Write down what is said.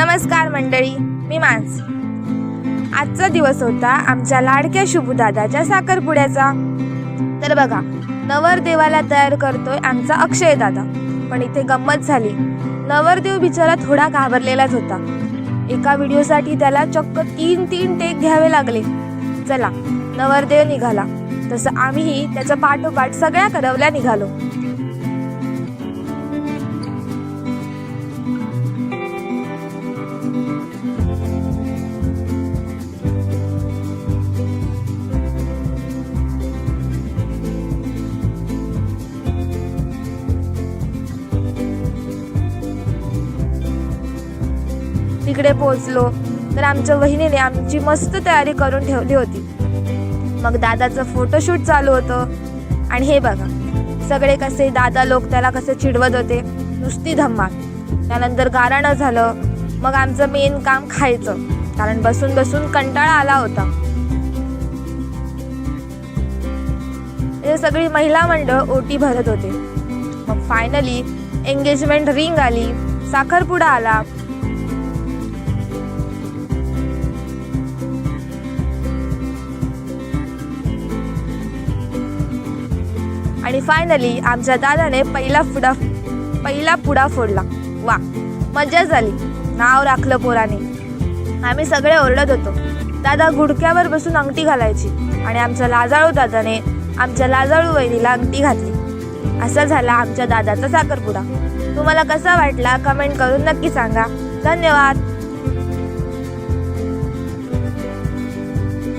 नमस्कार मंडळी, मी मानसी। आजचा दिवस होता आमच्या लाडक्या शुभदादाच्या साखरपुड्याचा। तर बघा, नवरदेवाला तयार करतोय आमचा अक्षय दादा। पण इथे गंमत झाली, नवरदेव बिचारा थोडा घाबरलेलाच होता। एका व्हिडिओसाठी त्याला चक्क तीन टेक घ्यावे लागले। चला, नवरदेव निघाला तसं आम्हीही त्याचा पाठोपाठ सगळ्या करवल्या निघालो। तिकडे पोहोचलो तर आमच्या वहिनीने आमची मस्त तयारी करून ठेवली होती। मग दादाचं फोटोशूट चालू होतं आणि हे बघा, सगळे कसे दादा लोक त्याला कसे चिडवत होते, नुसती धम्माल। त्यानंतर गारणं झालं। मग आमचं मेन काम खायचं, कारण बसून बसून कंटाळा आला होता। हे सगळी महिला मंडळ ओटी भरत होते। मग फायनली एंगेजमेंट रिंग आली, साखरपुडा आला। आणि फायनली आमच्या दादाने पहिला पुडा फोडला। वा, मजा झाली, नाव राखलं पोराने। आम्ही सगळे ओरडत होतो। दादा गुडक्यावर बसून अंगठी घालायची आणि आमच्या लाजाळू दादाने आमच्या लाजाळू वहिनीला अंगठी घातली। असा झाला आमच्या दादाचा साखरपुडा। तुम्हाला कसा वाटला कमेंट करून नक्की सांगा। धन्यवाद।